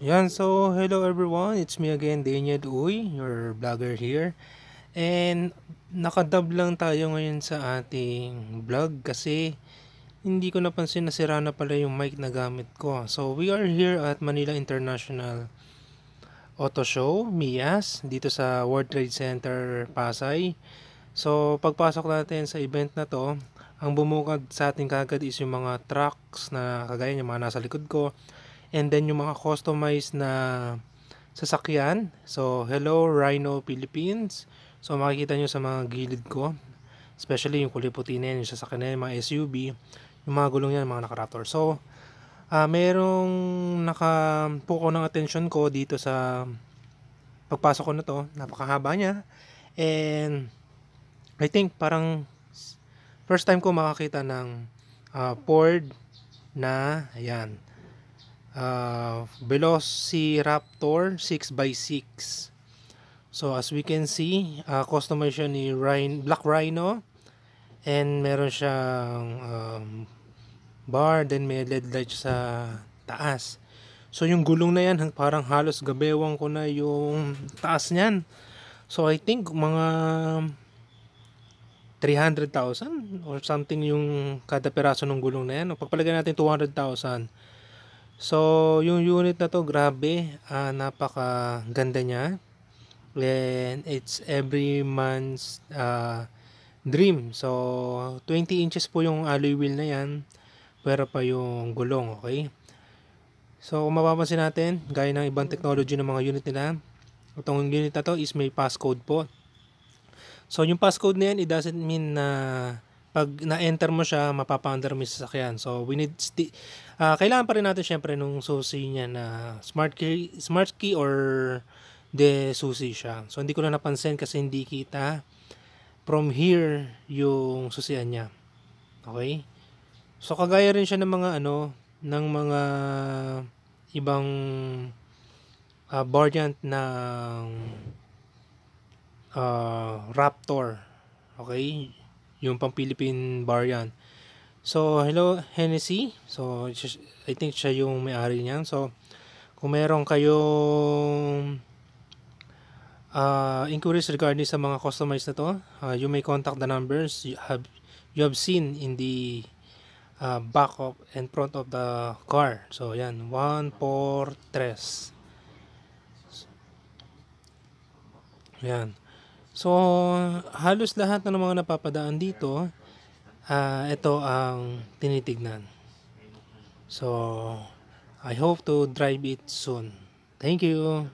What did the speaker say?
Hello everyone, it's me again, Daniel Uy, your vlogger here. And nakadub lang tayo ngayon sa ating vlog kasi hindi ko napansin na sira na pala yung mic na gamit ko. So we are here at Manila International Auto Show, MIAS, dito sa World Trade Center, Pasay. So pagpasok natin sa event na to, ang bumukad sa ating kagad is yung mga trucks na kagaya yung mga nasa likod ko. And then yung mga customized na sasakyan. So, hello Rhino Philippines. So, makikita nyo sa mga gilid ko. Especially yung kulay puti na yan, yung sasakyan na yan, mga SUV. Yung mga gulong yan, mga naka-Raptor. So, merong nakapuko ng attention ko dito sa pagpasok ko na to. Napakahaba niya. And, I think parang first time ko makakita ng Ford na, ayan, Velociraptor 6x6. So as we can see, customer siya ni Black Rhino, and meron siyang bar, then may LED light sa taas. So yung gulong na yan, parang halos gabewang ko na yung taas niyan. So I think mga 300,000 or something yung kada peraso ng gulong na yan. Pagpalagay natin 200,000. So, yung unit na to, grabe, napaka-ganda niya. And it's every man's dream. So, 20 inches po yung alloy wheel na yan, pero pa yung gulong, okay? So, kung mapapansin natin, gaya ng ibang technology ng mga unit nila, itong unit na to is may passcode po. So, yung passcode na yan, it doesn't mean na pag na-enter mo siya, mapapa-under mo yung sasakyan. So, kailangan pa rin natin syempre nung susi niya na smart key or de susi siya. So, hindi ko na napansin kasi hindi kita from here yung susian niya. Okay? So, kagaya rin siya ng mga ng mga ibang variant ng Raptor. Okay? Yung pang Philippine variant. So, hello Hennessy. So, I think siya yung may-ari niyan. So, kung meron kayong inquiries regarding sa mga customized na to, you may contact the numbers you have seen in the back of and front of the car. So, yan. 143. Yan. So, halos lahat ng mga napapadaan dito, ito ang tinitignan. So, I hope to drive it soon. Thank you.